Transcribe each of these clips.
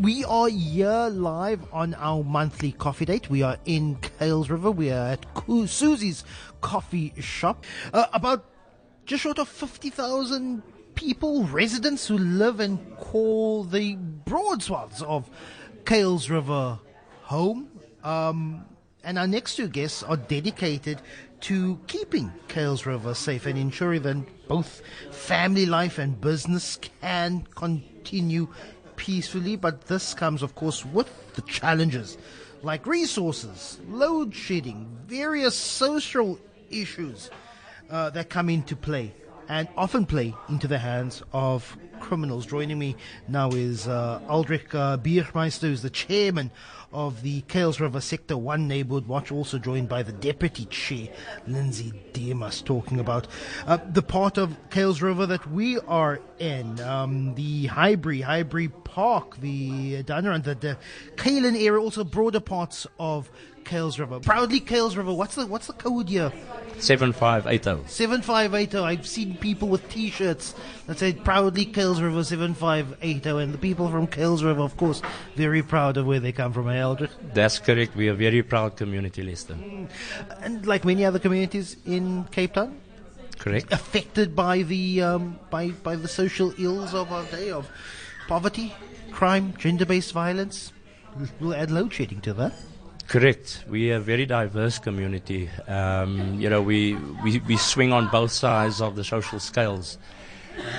We are here live on our monthly coffee date. We are in Kuils River. We are at Suzie's coffee shop. About just short of 50,000 people, residents who live and call the broad swaths of Kuils River home. And our next two guests are dedicated to keeping Kuils River safe and ensuring that both family life and business can continue peacefully. But this comes, of course, with the challenges like resources, load shedding, various social issues that come into play and often play into the hands of criminals. Joining me now is Aldrich Burmeister, who's the chairman of the Kuils River Sector 1 Neighbourhood Watch, also joined by the Deputy Chair, Lindsay Demas, talking about the part of Kuils River that we are in, the Highbury Park, the Dunnerand, the Kaylin area, also broader parts of Kuils River. Proudly Kuils River. What's the code here? 7580. 7580. I've seen people with T-shirts that say proudly Kuils River 7580, and the people from Kuils River, of course, very proud of where they come from, Aldrich? That's correct. We are a very proud community, Lester. And like many other communities in Cape Town? Correct. Affected by the by the social ills of our day, of poverty, crime, gender-based violence. We'll add load shedding to that. Correct. We are a very diverse community. We swing on both sides of the social scales,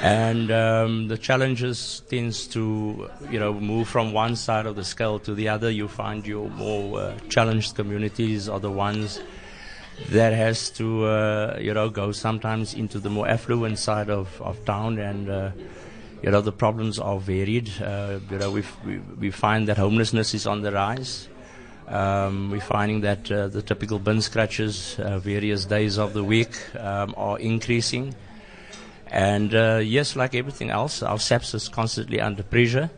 and the challenges tends to move from one side of the scale to the other. You find your more challenged communities are the ones that has to go sometimes into the more affluent side of town, and the problems are varied. We find that homelessness is on the rise. We're finding that the typical bin scratches various days of the week are increasing. And yes, like everything else, our SAPS is constantly under pressure.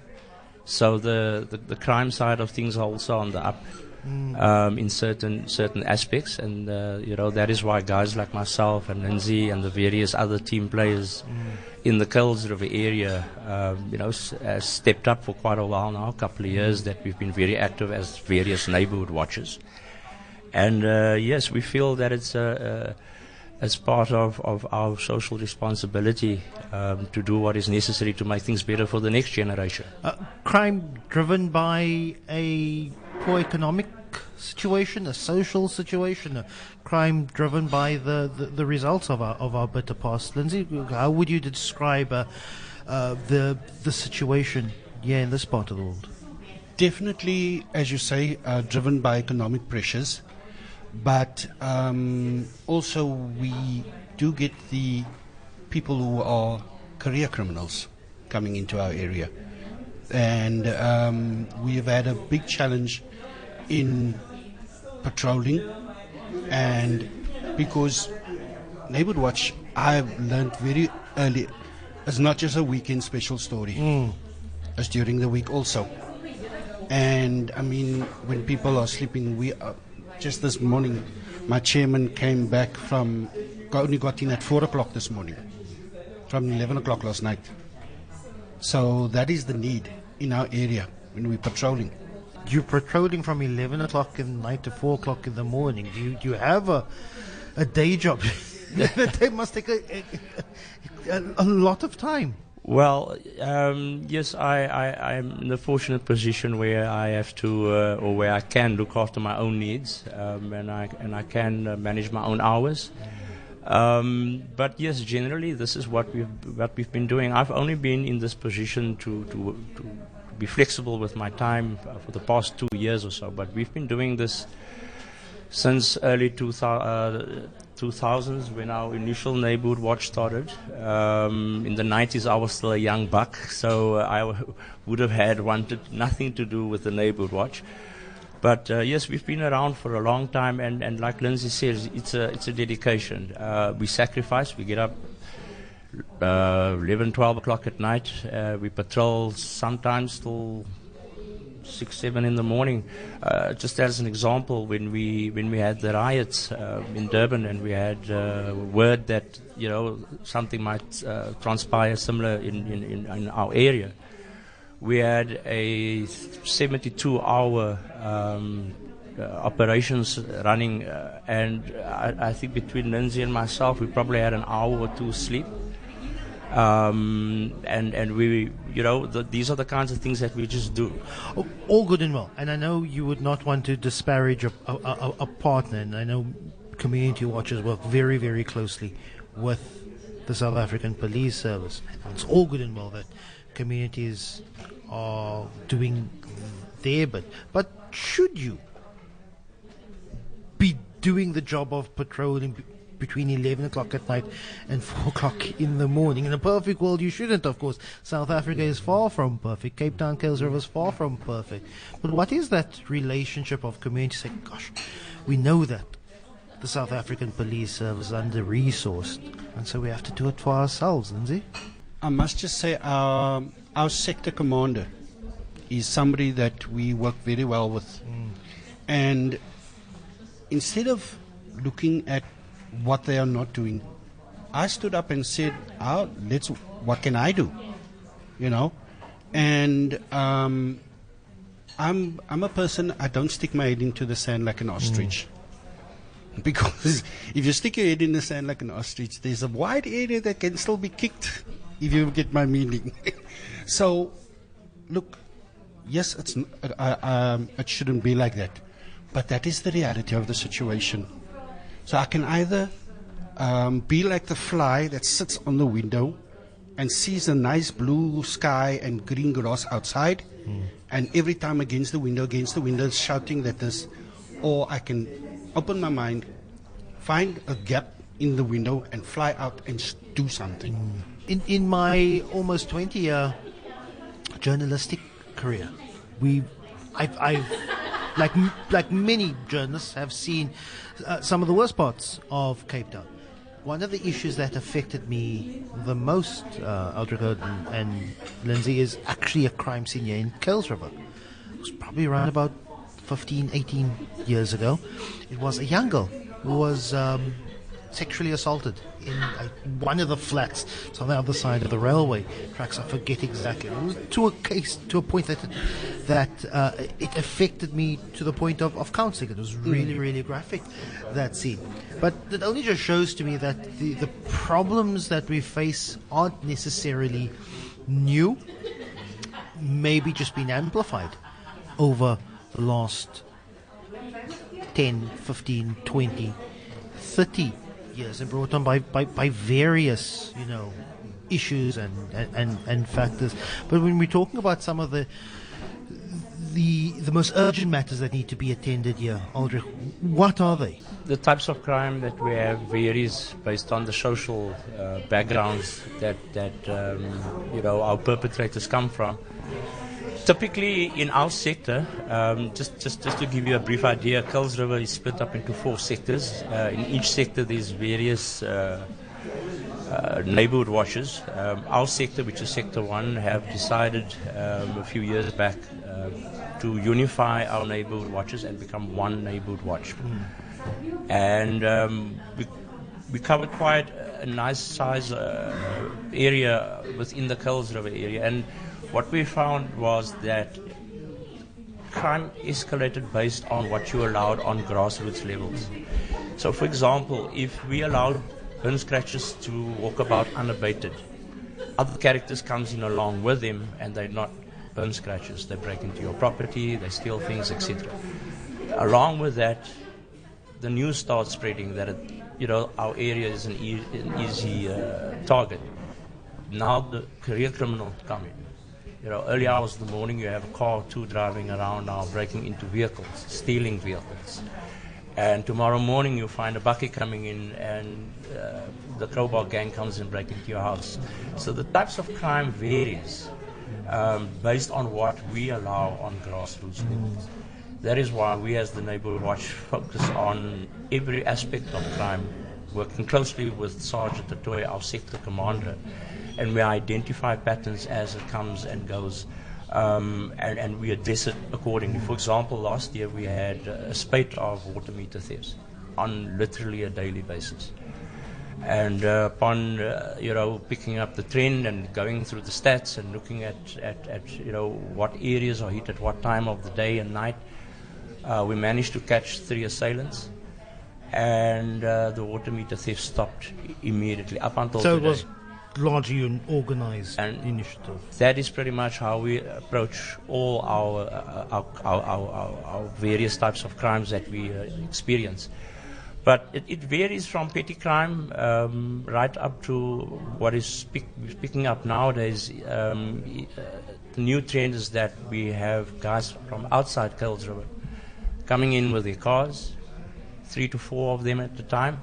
So the crime side of things are also on the up in certain aspects. And, that is why guys like myself and Lindsay and the various other team players in the Kuils River area, has stepped up for quite a while now, a couple of years that we've been very active as various neighbourhood watchers. And yes, we feel that it's as part of our social responsibility to do what is necessary to make things better for the next generation. Crime driven by a poor economic situation, a social situation, a crime driven by the results of our bitter past. Lindsay, how would you describe the situation here in this part of the world? Definitely, as you say, driven by economic pressures, but also we do get the people who are career criminals coming into our area, and we have had a big challenge in patrolling, and because Neighbourhood Watch, I've learned very early, it's not just a weekend special story, it's during the week also. And I mean, when people are sleeping, we are, just this morning, my chairman came back only got in at 4 o'clock this morning, from 11 o'clock last night. So that is the need in our area when we're patrolling. You're patrolling from 11 o'clock in the night to 4 o'clock in the morning. Do you have a day job? That must take a lot of time. Well, yes, I'm in the fortunate position where I have to, or where I can look after my own needs, and I can manage my own hours. But yes, generally, this is what we've been doing. I've only been in this position to be flexible with my time for the past 2 years or so, but we've been doing this since early 2000s when our initial neighbourhood watch started. In the 90s I was still a young buck, so I would have wanted nothing to do with the neighbourhood watch. But yes, we've been around for a long time, and like Lindsay says, it's a dedication. We sacrifice, we get up 11, 12 o'clock at night. We patrol sometimes till 6, 7 in the morning. Just as an example, when we had the riots in Durban, and we had word that something might transpire similar in our area, we had a 72-hour operations running, and I think between Lindsay and myself, we probably had an hour or two sleep. And we, these are the kinds of things that we just do. Oh, all good and well. And I know you would not want to disparage a partner, and I know community watchers work very, very closely with the South African Police Service. And it's all good and well that communities are doing their bit. But should you be doing the job of patrolling between 11 o'clock at night and 4 o'clock in the morning? In a perfect world, you shouldn't, of course. South Africa is far from perfect. Cape Town, Kuils River is far from perfect. But what is that relationship of community saying, gosh, we know that the South African Police Service is under-resourced, and so we have to do it for ourselves, Lindsay? I must just say our sector commander is somebody that we work very well with. And instead of looking at what they are not doing, I stood up and said, what can I do? And I'm a person, I don't stick my head into the sand like an ostrich. Because if you stick your head in the sand like an ostrich, there's a wide area that can still be kicked, if you get my meaning. So, look, yes, it shouldn't be like that. But that is the reality of the situation. So I can either be like the fly that sits on the window and sees a nice blue sky and green grass outside, and every time against the window, shouting that this, or I can open my mind, find a gap in the window and fly out and do something. In my almost 20-year journalistic career, I've like many journalists have seen some of the worst parts of Cape Town. One of the issues that affected me the most, Aldrich and Lindsay, is actually a crime scene here in Kuils River. It was probably around about 15, 18 years ago. It was a young girl who was sexually assaulted in one of the flats. It's on the other side of the railway tracks. I forget exactly. It was to a point that it affected me to the point of counselling. It was really, really graphic, that scene. But it only just shows to me that the problems that we face aren't necessarily new, maybe just been amplified over the last 10, 15, 20, 30 years, and brought on by various, issues and factors. But when we're talking about some of the most urgent matters that need to be attended here, Aldrich, what are they? The types of crime that we have varies based on the social backgrounds that our perpetrators come from. Typically, in our sector, just to give you a brief idea, Kuils River is split up into 4 sectors. In each sector, there's various neighbourhood watches. Our sector, which is Sector 1, have decided a few years back to unify our neighbourhood watches and become one neighbourhood watch. And we covered quite a nice size area within the Kuils River area. And what we found was that crime escalated based on what you allowed on grassroots levels. So, for example, if we allowed burn scratchers to walk about unabated, other characters comes in along with them, and they're not burn scratchers. They break into your property, they steal things, etc. Along with that, the news starts spreading that our area is an easy target. Now the career criminals come in. Early hours of the morning, you have a car or two driving around now, breaking into vehicles, stealing vehicles. And tomorrow morning, you find a bucket coming in, and the crowbar gang comes and breaks into your house. So the types of crime varies based on what we allow on grassroots levels. That is why we, as the Neighbourhood Watch, focus on every aspect of crime, working closely with Sergeant Atoya, our sector commander, and we identify patterns as it comes and goes, and we address it accordingly. For example, last year we had a spate of water meter thefts on literally a daily basis. And upon picking up the trend and going through the stats and looking at what areas are hit at what time of the day and night, we managed to catch 3 assailants, and the water meter theft stopped immediately up until So today. it was largely an organized And initiative. that is pretty much how we approach all our various types of crimes that we experience. But it varies from petty crime right up to what is picking up nowadays. The new trend is that we have guys from outside Kuils River coming in with their cars, 3 to 4 of them at a time,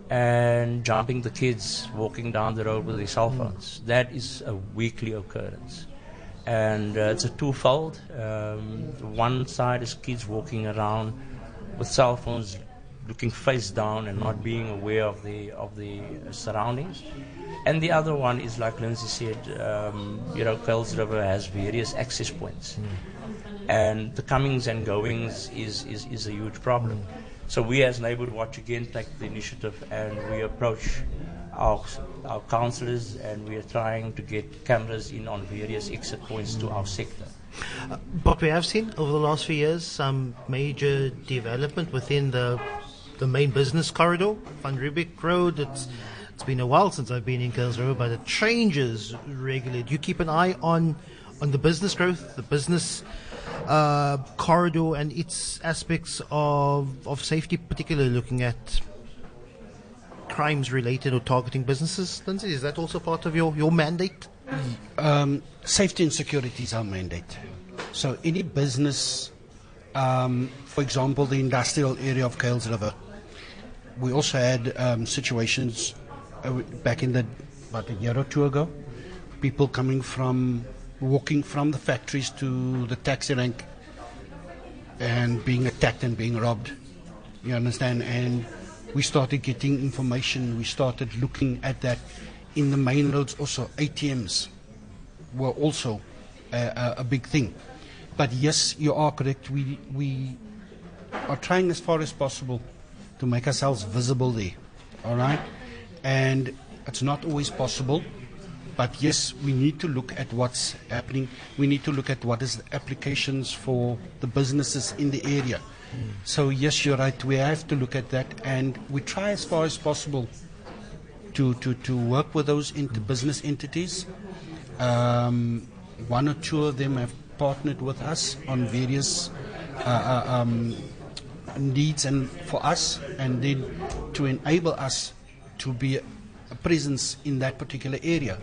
and jumping the kids walking down the road with their cell phones. That is a weekly occurrence. And it's a twofold. One side is kids walking around with cell phones, looking face down and not being aware of the surroundings. And the other one is, like Lindsay said, Kuils River has various access points. And the comings and goings is a huge problem. So we as Neighbourhood Watch again take the initiative, and we approach our councillors, and we are trying to get cameras in on various exit points to our sector. But we have seen over the last few years some major development within the main business corridor, Van Riebeek Road. It's been a while since I've been in Kuils River, but it changes regularly. Do you keep an eye on the business growth, the business corridor and its aspects of safety, particularly looking at crimes related or targeting businesses? Lindsay, is that also part of your mandate? Safety and security is our mandate. So any business, for example, the industrial area of Kuils River, we also had situations back in about a year or two ago, people walking from the factories to the taxi rank and being attacked and being robbed. You understand? And we started getting information. We started looking at that. In the main roads also, ATMs were also a big thing. But yes, you are correct. We are trying as far as possible to make ourselves visible there. All right? And it's not always possible. But yes, we need to look at what's happening. We need to look at what is the applications for the businesses in the area. So yes, you're right. We have to look at that, and we try as far as possible to work with those business entities. 1 or 2 of them have partnered with us on various needs and for us, and then to enable us to be a presence in that particular area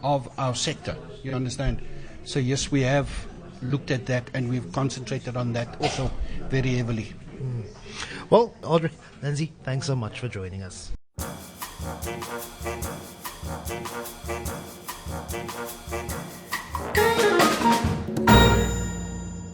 of our sector. You understand? So yes, we have looked at that, and we've concentrated on that also very heavily. Well, Aldrich, Lindsay, thanks so much for joining us.